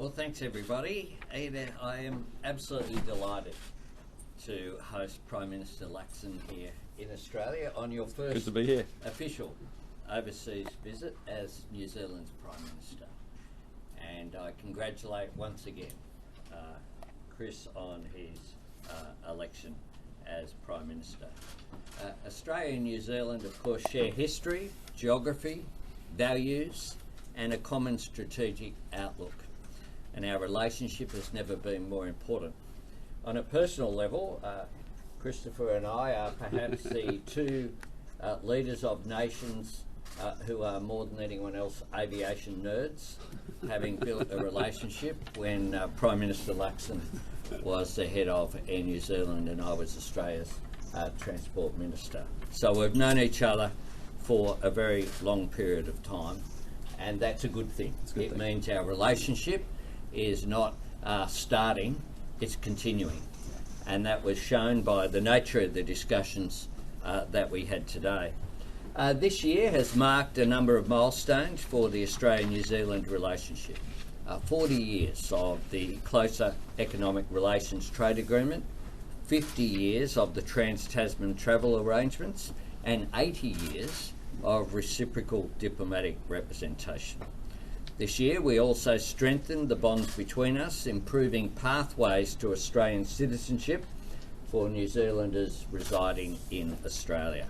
Well, thanks everybody. I am absolutely delighted to host Prime Minister Luxon here in Australia on your first Good to be here. Official overseas visit as New Zealand's Prime Minister. And I congratulate once again Chris on his election as Prime Minister. Australia and New Zealand, of course, share history, geography, values, and a common strategic outlook. And our relationship has never been more important. On a personal level, Christopher and I are perhaps the two leaders of nations who are more than anyone else aviation nerds, having built a relationship when Prime Minister Luxon was the head of Air New Zealand and I was Australia's Transport Minister. So we've known each other for a very long period of time, and that's a good thing. It means our relationship is not starting, it's continuing. And that was shown by the nature of the discussions that we had today. This year has marked a number of milestones for the Australia-New Zealand relationship. 40 years of the closer economic relations trade agreement, 50 years of the trans-Tasman travel arrangements, and 80 years of reciprocal diplomatic representation. This year we also strengthened the bonds between us, improving pathways to Australian citizenship for New Zealanders residing in Australia.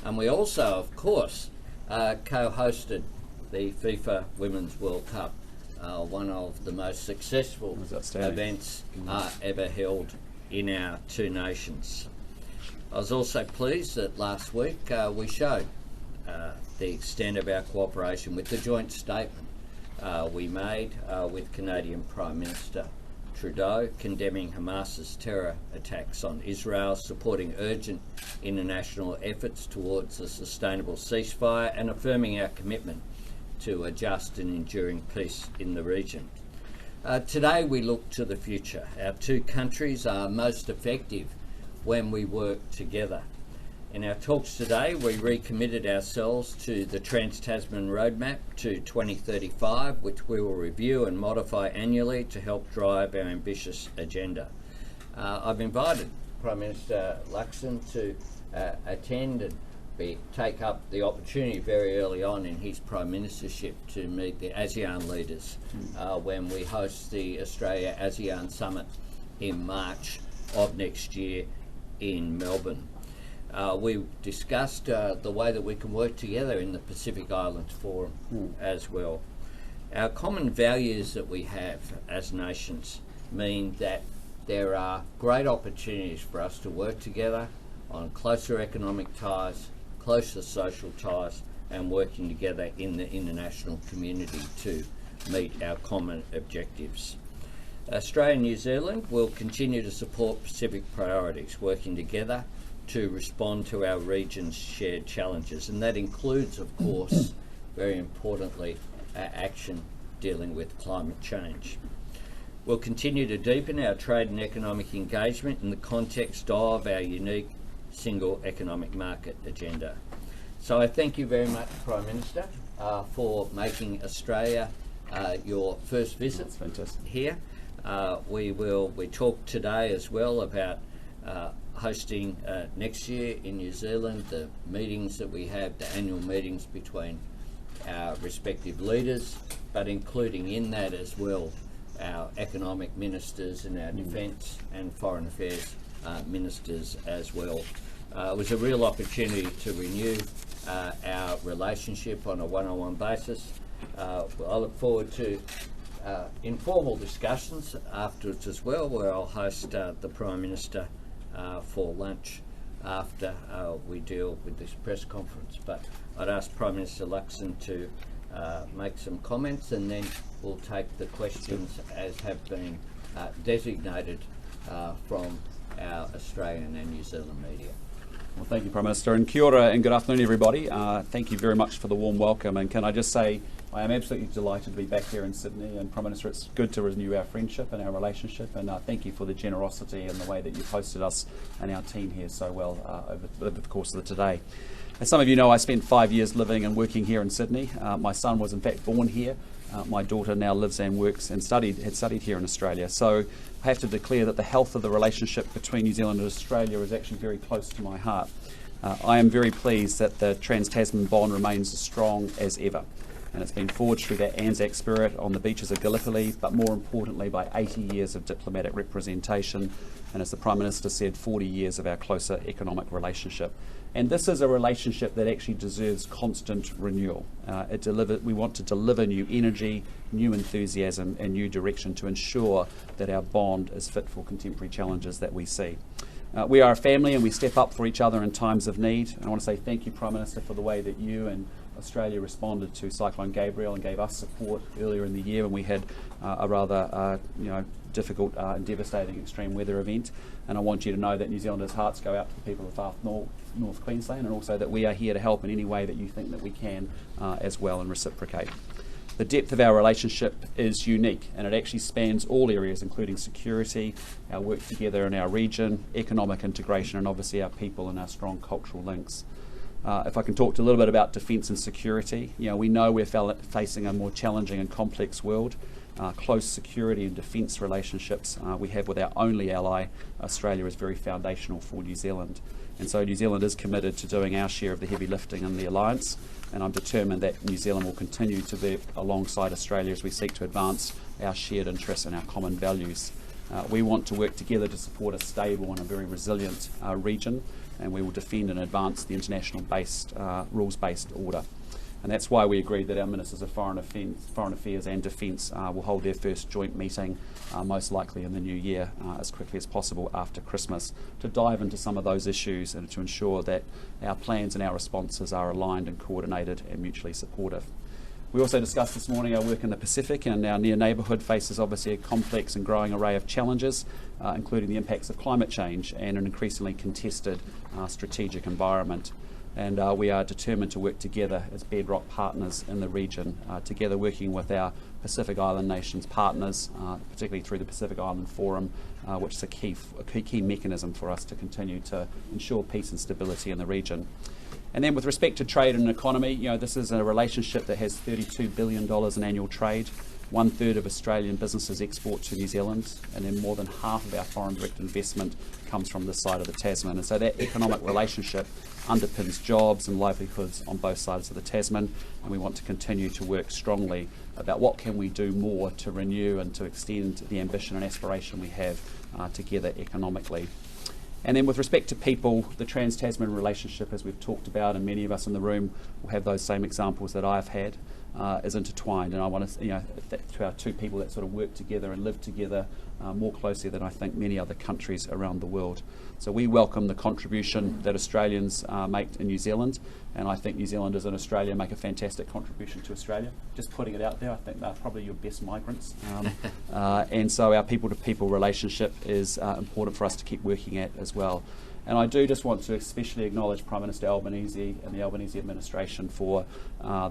And we also, of course, co-hosted the FIFA Women's World Cup, one of the most successful events ever held in our two nations. I was also pleased that last week we showed the extent of our cooperation with the joint statement we made with Canadian Prime Minister Trudeau, condemning Hamas's terror attacks on Israel, supporting urgent international efforts towards a sustainable ceasefire, and affirming our commitment to a just and enduring peace in the region. Today we look to the future. Our two countries are most effective when we work together. In our talks today, we recommitted ourselves to the Trans-Tasman Roadmap to 2035, which we will review and modify annually to help drive our ambitious agenda. I've invited Prime Minister Luxon to attend and take up the opportunity very early on in his Prime Ministership to meet the ASEAN leaders when we host the Australia-ASEAN Summit in March of next year in Melbourne. We discussed the way that we can work together in the Pacific Islands Forum as well. Our common values that we have as nations mean that there are great opportunities for us to work together on closer economic ties, closer social ties, and working together in the international community to meet our common objectives. Australia and New Zealand will continue to support Pacific priorities, working together to respond to our region's shared challenges, and that includes, of course, very importantly, action dealing with climate change. We'll continue to deepen our trade and economic engagement in the context of our unique single economic market agenda. So I thank you very much, Prime Minister, for making Australia your first visit here. We talked today as well about hosting next year in New Zealand the meetings that we have, the annual meetings between our respective leaders, but including in that as well our economic ministers and our defence and foreign affairs ministers as well. It was a real opportunity to renew our relationship on a one-on-one basis. I look forward to informal discussions afterwards as well, where I'll host the Prime Minister for lunch after we deal with this press conference. But I'd ask Prime Minister Luxon to make some comments, and then we'll take the questions as have been designated from our Australian and New Zealand media. Well, thank you, Prime Minister, and kia ora and good afternoon, everybody. Thank you very much for the warm welcome, and can I just say I am absolutely delighted to be back here in Sydney, and Prime Minister, it's good to renew our friendship and our relationship, and thank you for the generosity and the way that you've hosted us and our team here so well over the course of the today. As some of you know, I spent 5 years living and working here in Sydney. My son was in fact born here, my daughter now lives and works and had studied here in Australia. So I have to declare that the health of the relationship between New Zealand and Australia is actually very close to my heart. I am very pleased that the trans-Tasman bond remains as strong as ever, and it's been forged through that Anzac spirit on the beaches of Gallipoli, but more importantly by 80 years of diplomatic representation, and as the Prime Minister said, 40 years of our closer economic relationship. And this is a relationship that actually deserves constant renewal. We want to deliver new energy, new enthusiasm and new direction to ensure that our bond is fit for contemporary challenges that we see. We are a family and we step up for each other in times of need. And I want to say thank you, Prime Minister, for the way that you and Australia responded to Cyclone Gabrielle and gave us support earlier in the year when we had a rather difficult and devastating extreme weather event. And I want you to know that New Zealanders' hearts go out to the people of far North Queensland, and also that we are here to help in any way that you think that we can as well, and reciprocate. The depth of our relationship is unique, and it actually spans all areas, including security, our work together in our region, economic integration, and obviously our people and our strong cultural links. If I can talk a little bit about defence and security, we know we're facing a more challenging and complex world. Close security and defence relationships we have with our only ally, Australia, is very foundational for New Zealand. And so New Zealand is committed to doing our share of the heavy lifting in the alliance, and I'm determined that New Zealand will continue to work alongside Australia as we seek to advance our shared interests and our common values. We want to work together to support a stable and a very resilient region, and we will defend and advance the international-based, rules-based order. And that's why we agreed that our Ministers of Foreign Affairs and Defence will hold their first joint meeting, most likely in the new year, as quickly as possible after Christmas, to dive into some of those issues and to ensure that our plans and our responses are aligned and coordinated and mutually supportive. We also discussed this morning our work in the Pacific, and our near neighbourhood faces obviously a complex and growing array of challenges, including the impacts of climate change and an increasingly contested strategic environment. And we are determined to work together as bedrock partners in the region, together working with our Pacific Island nations partners, particularly through the Pacific Island Forum, which is a key mechanism for us to continue to ensure peace and stability in the region. And then with respect to trade and economy, this is a relationship that has $32 billion in annual trade. 1/3 of Australian businesses export to New Zealand, and then more than half of our foreign direct investment comes from this side of the Tasman. And so that economic relationship underpins jobs and livelihoods on both sides of the Tasman, and we want to continue to work strongly about what can we do more to renew and to extend the ambition and aspiration we have together economically. And then with respect to people, the trans-Tasman relationship, as we've talked about, and many of us in the room will have those same examples that I've had, is intertwined. And I want to, to our two people that sort of work together and live together more closely than I think many other countries around the world. So we welcome the contribution that Australians make in New Zealand, and I think New Zealanders in Australia make a fantastic contribution to Australia. Just putting it out there, I think they're probably your best migrants. And so our people-to-people relationship is important for us to keep working at as well. And I do just want to especially acknowledge Prime Minister Albanese and the Albanese administration for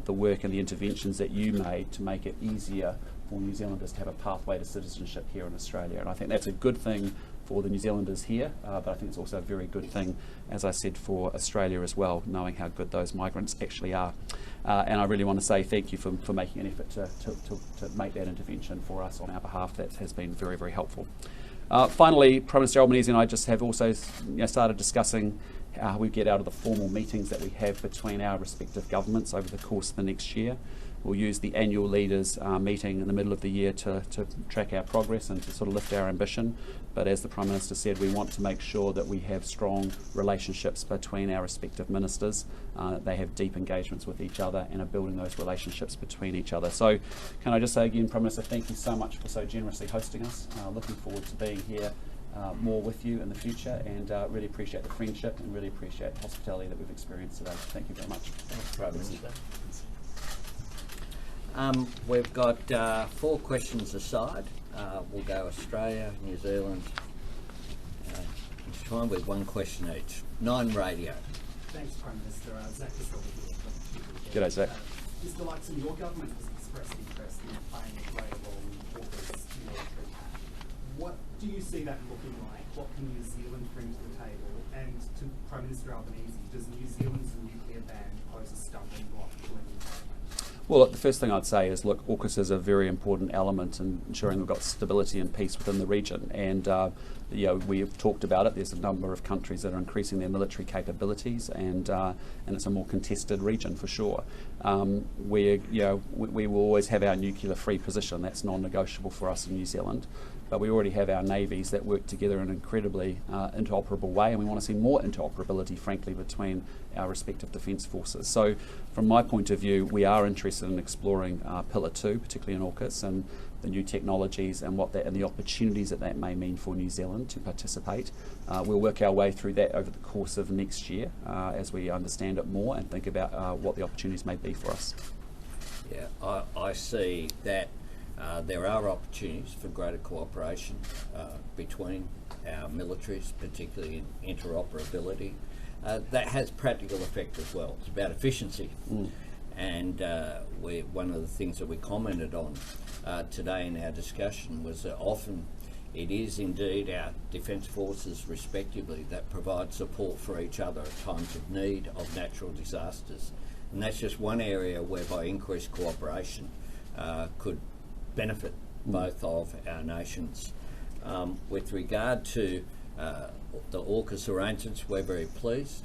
the work and the interventions that you made to make it easier for New Zealanders to have a pathway to citizenship here in Australia. And I think that's a good thing for the New Zealanders here, but I think it's also a very good thing, as I said, for Australia as well, knowing how good those migrants actually are. And I really want to say thank you for making an effort to make that intervention for us on our behalf. That has been very, very helpful. Finally, Prime Minister Albanese and I just have also started discussing how we get out of the formal meetings that we have between our respective governments over the course of the next year. We'll use the annual leaders meeting in the middle of the year to track our progress and to sort of lift our ambition. But as the Prime Minister said, we want to make sure that we have strong relationships between our respective ministers, they have deep engagements with each other and are building those relationships between each other. So can I just say again, Prime Minister, thank you so much for so generously hosting us. Looking forward to being here more with you in the future, and really appreciate the friendship and really appreciate the hospitality that we've experienced today. Thank you very much. Thanks, Prime Minister. We've got 4 questions aside. We'll go Australia, New Zealand, each time with 1 question each. 9 radio. Thanks, Prime Minister. Zach is over here. G'day, Zach. Mr. Luxon, your government has expressed interest in playing a greater role in Auckland's military pact. What do you see that looking like? What can New Zealand bring to the table? And to Prime Minister Albanese, does New Zealand's nuclear ban pose a stumbling block to any development? Well, look, the first thing I'd say is, look, AUKUS is a very important element in ensuring we've got stability and peace within the region. And we've talked about it. There's a number of countries that are increasing their military capabilities, and it's a more contested region for sure. We will always have our nuclear-free position. That's non-negotiable for us in New Zealand. But we already have our navies that work together in an incredibly interoperable way, and we want to see more interoperability, frankly, between our respective defence forces. So from my point of view, we are interested in exploring Pillar 2, particularly in AUKUS, and the new technologies and and the opportunities that may mean for New Zealand to participate. We'll work our way through that over the course of next year as we understand it more and think about what the opportunities may be for us. Yeah, I see that there are opportunities for greater cooperation between our militaries, particularly in interoperability. That has practical effect as well. It's about efficiency. And one of the things that we commented on today in our discussion was that often it is indeed our defence forces respectively that provide support for each other at times of need, of natural disasters. And that's just one area whereby increased cooperation could benefit both of our nations. With regard to the AUKUS arrangements, we're very pleased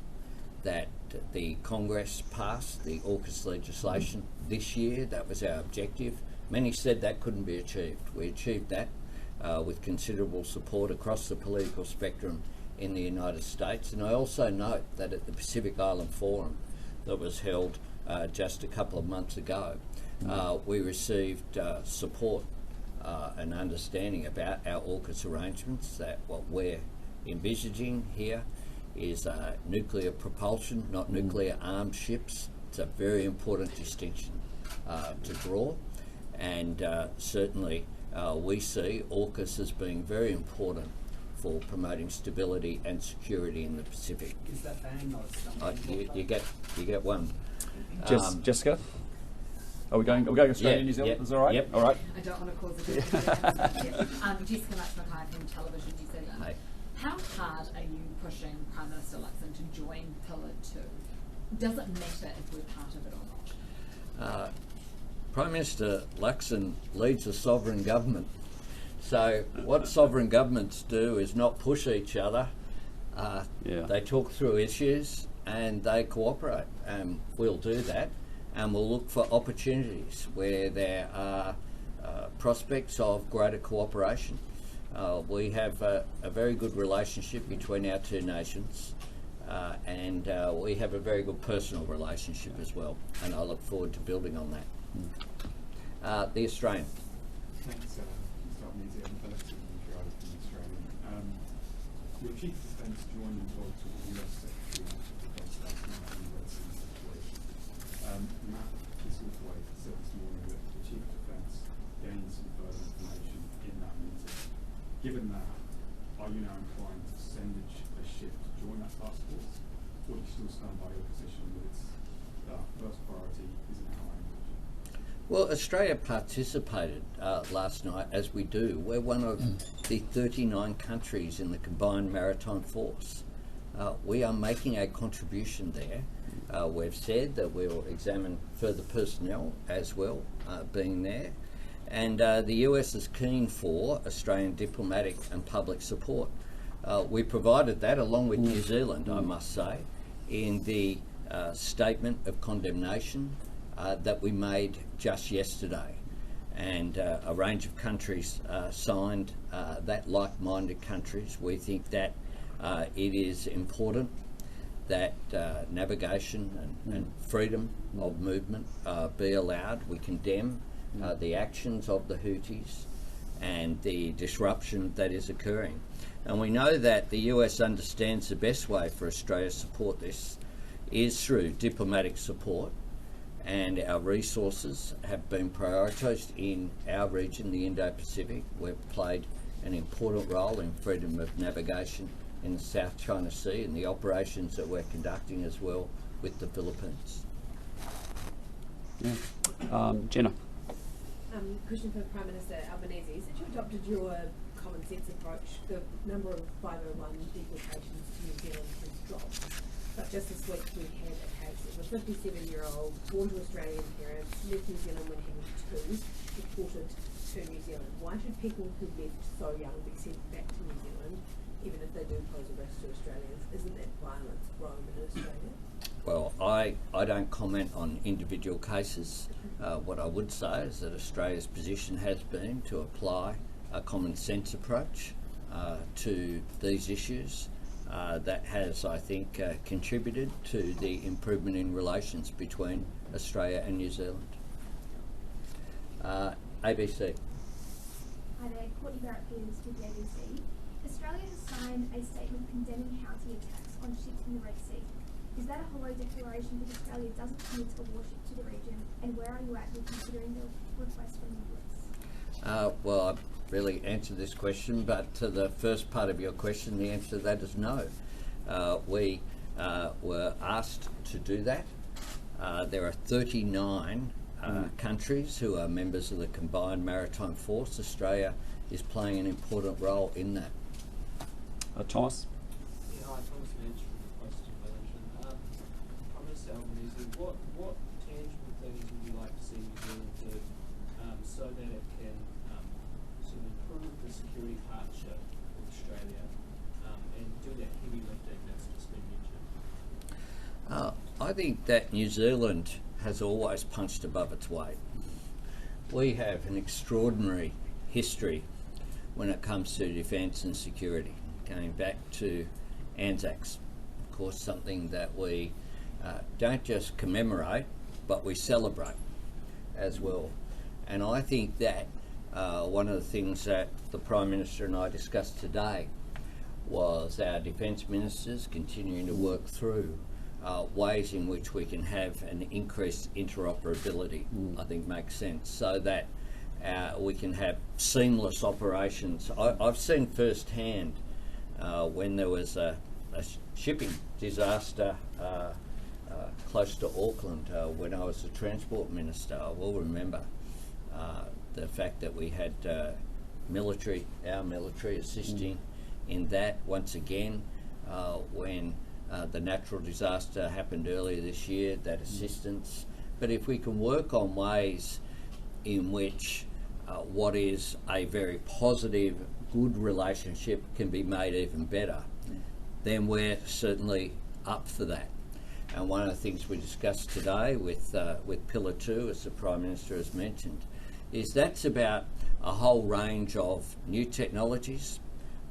that the Congress passed the AUKUS legislation this year. That was our objective. Many said that couldn't be achieved. We achieved that with considerable support across the political spectrum in the United States. And I also note that at the Pacific Island Forum that was held just a couple of months ago, we received support and understanding about our AUKUS arrangements, that what we're envisaging here is nuclear propulsion, not nuclear armed ships. It's a very important distinction to draw, and certainly we see AUKUS as being very important for promoting stability and security in the Pacific. Is that ban not something? You get one. Jessica? Are we going Australia and New Zealand? Yep, Is that all right? yep. All right. I don't want to cause a bit Jessica Mackay from Television New Zealand. Hey. How hard are you pushing Prime Minister Luxon to join Pillar 2? Does it matter if we're part of it or not? Prime Minister Luxon leads a sovereign government. So what sovereign governments do is not push each other. They talk through issues and they cooperate. We'll do that, and we'll look for opportunities where there are prospects of greater cooperation. We have a very good relationship between our two nations, and we have a very good personal relationship as well, and I look forward to building on that. The Australian. Thanks, New Zealand. Fellow citizen from Australia. Your Chief of Defence joined in talks with the US Secretary of Defence last night on the Red Sea situation. Matt Kisselthwaite said this morning that the Chief of Defence gained some further information in that meeting. Given that, are you now inclined to send a ship to join that task force, or do you still stand by your position that its first priority is in our language? Well, Australia participated last night, as we do. We're one of the 39 countries in the Combined Maritime Force. We are making a contribution there. We've said that we'll examine further personnel as well being there. And the US is keen for Australian diplomatic and public support. We provided that, along with New Zealand, I must say, in the statement of condemnation that we made just yesterday. And a range of countries signed that, like-minded countries. We think that it is important that navigation and freedom of movement be allowed. We condemn the actions of the Houthis and the disruption that is occurring. And we know that the US understands the best way for Australia to support this is through diplomatic support, and our resources have been prioritised in our region, the Indo-Pacific. We've played an important role in freedom of navigation in the South China Sea and the operations that we're conducting as well with the Philippines. Jenna. Question for Prime Minister Albanese. Since you adopted your common sense approach, the number of 501 deportations to New Zealand has dropped. But just this week we had a case of a a 57-year-old, born to Australian parents, left New Zealand when he was 2, deported to New Zealand. Why should people who left so young be sent back to New Zealand, even if they do pose a risk to Australians? Isn't that violence grown in Australia? Well, I don't comment on individual cases. What I would say is that Australia's position has been to apply a common sense approach to these issues. That has, I think, contributed to the improvement in relations between Australia and New Zealand. ABC. Hi there, Courtney Barrett-Peters with the ABC. Australia has signed a statement condemning Houthi attacks on ships in the Red Sea. Is that a hollow declaration that Australia doesn't commit a warship to the region? And where are you at with considering the request from the US? Well, I've really answered this question, but to the first part of your question, the answer to that is no. We were asked to do that. There are 39 countries who are members of the Combined Maritime Force. Australia is playing an important role in that. Thomas? Yeah, hi, Thomas Lynch from the Postal Coalition. Prime Minister Albanese, what tangible things would you like to see New Zealand do so that it can sort of improve the security partnership with Australia and do that heavy lifting that's just been mentioned? I think that New Zealand has always punched above its weight. We have an extraordinary history when it comes to defence and security, going back to Anzacs. Of course, something that we don't just commemorate, but we celebrate as well. And I think that one of the things that the Prime Minister and I discussed today was our defence ministers continuing to work through ways in which we can have an increased interoperability, I think makes sense, so that we can have seamless operations. I've seen firsthand when there was a shipping disaster close to Auckland when I was the Transport Minister. I will remember the fact that we had our military assisting in that once again when the natural disaster happened earlier this year, that assistance. But if we can work on ways in which what is a very positive, good relationship can be made even better, then we're certainly up for that. And one of the things we discussed today with Pillar 2, as the Prime Minister has mentioned, is that's about a whole range of new technologies.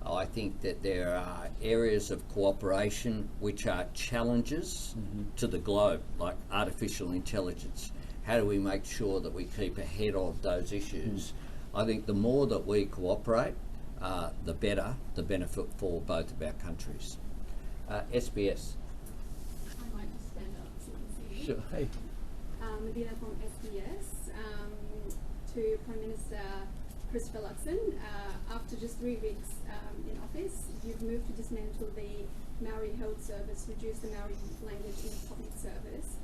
I think that there are areas of cooperation which are challenges to the globe, like artificial intelligence. How do we make sure that we keep ahead of those issues? I think the more that we cooperate, the better the benefit for both of our countries. SBS. I'd like to stand up so you can see. Sure. Hey. Medina from SBS. To Prime Minister Christopher Luxon, after just 3 weeks in office, you've moved to dismantle the Maori Health Service, reduce the Maori language in the public service,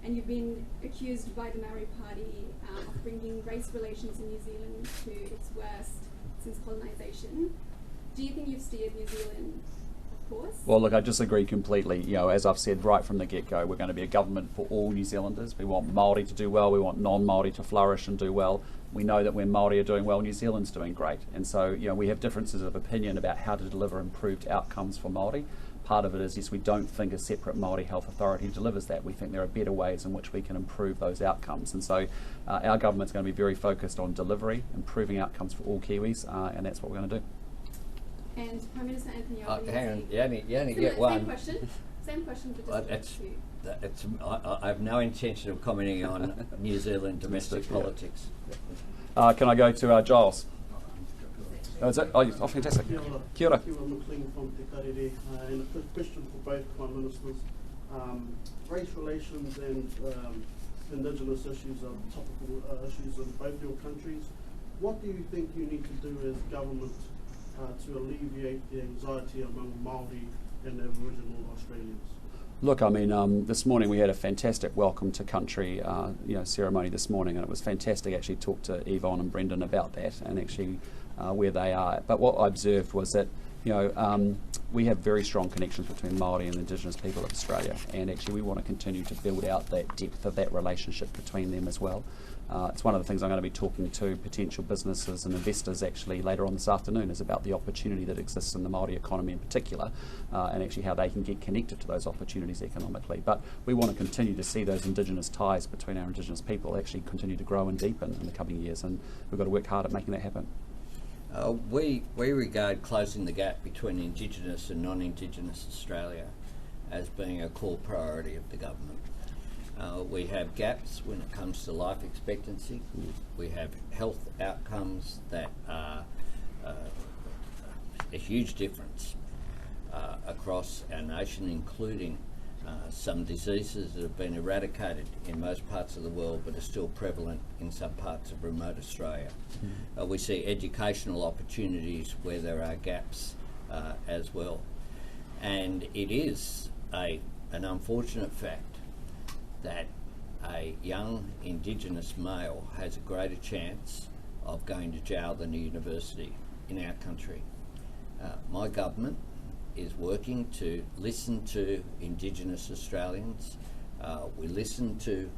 and you've been accused by the Maori Party of bringing race relations in New Zealand to its worst since colonisation. Do you think you've steered New Zealand off course? Well, look, I disagree completely. You know, as I've said right from the get-go, we're going to be a government for all New Zealanders. We want Māori to do well. We want non-Māori to flourish and do well. We know that when Māori are doing well, New Zealand's doing great. And so, you know, we have differences of opinion about how to deliver improved outcomes for Māori. Part of it is, yes, we don't think a separate Māori health authority delivers that. We think there are better ways in which we can improve those outcomes. And so our government's going to be very focused on delivery, improving outcomes for all Kiwis, and that's what we're going to do. And Prime Minister Anthony Albanese... Hang on, you only get one. Same question, but just I have no intention of commenting on New Zealand domestic politics. Can I go to Giles? Oh, is it? Oh, fantastic. Kia ora. McLean from Te Karere. And a quick question for both Prime Ministers. Race relations and Indigenous issues are topical issues in both your countries. What do you think you need to do as government to alleviate the anxiety among Māori and Aboriginal Australians? Look, I mean, this morning we had a fantastic welcome to country ceremony this morning, and it was fantastic actually talk to Yvonne and Brendan about that and actually where they are. But what I observed was that We have very strong connections between Māori and Indigenous people of Australia, and actually we want to continue to build out that depth of that relationship between them as well. It's one of the things I'm going to be talking to potential businesses and investors actually later on this afternoon, is about the opportunity that exists in the Māori economy in particular, and actually how they can get connected to those opportunities economically. But we want to continue to see those Indigenous ties between our Indigenous people actually continue to grow and deepen in the coming years, and we've got to work hard at making that happen. We regard closing the gap between Indigenous and non-Indigenous Australia as being a core priority of the government. We have gaps when it comes to life expectancy. We have health outcomes that are a huge difference across our nation, including some diseases that have been eradicated in most parts of the world but are still prevalent in some parts of remote Australia. We see educational opportunities where there are gaps as well. And it is an unfortunate fact that a young Indigenous male has a greater chance of going to jail than a university in our country. My government is working to listen to Indigenous Australians. We listen to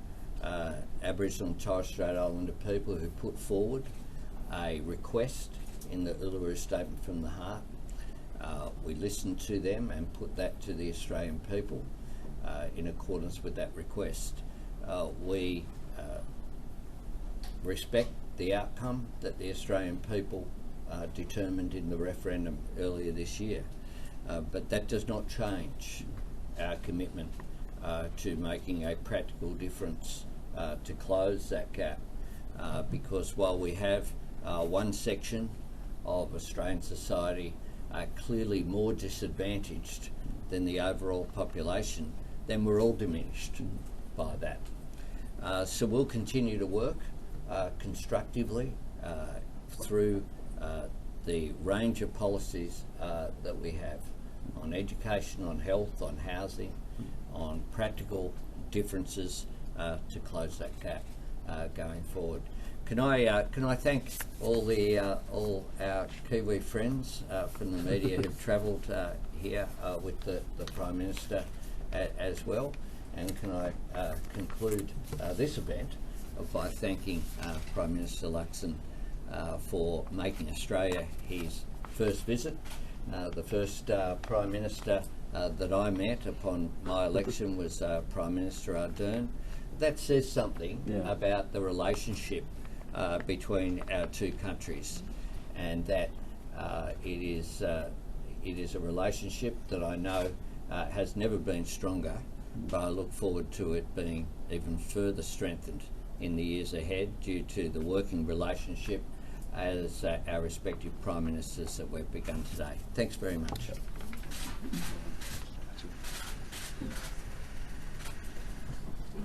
Aboriginal and Torres Strait Islander people who put forward a request in the Uluru Statement from the Heart. We listen to them and put that to the Australian people in accordance with that request. We respect the outcome that the Australian people determined in the referendum earlier this year. But that does not change our commitment to making a practical difference to close that gap, because while we have one section of Australian society clearly more disadvantaged than the overall population, then we're all diminished by that. So we'll continue to work constructively through the range of policies that we have on education, on health, on housing, on practical differences to close that gap going forward. Can I thank all our Kiwi friends from the media who've travelled here with the Prime Minister as well, and can I conclude this event by thanking Prime Minister Luxon for making Australia his first visit. The first Prime Minister that I met upon my election was Prime Minister Ardern. That says something about the relationship between our two countries, and that it is a relationship that I know has never been stronger, but I look forward to it being even further strengthened in the years ahead due to the working relationship as our respective Prime Ministers that we've begun today. Thanks very much.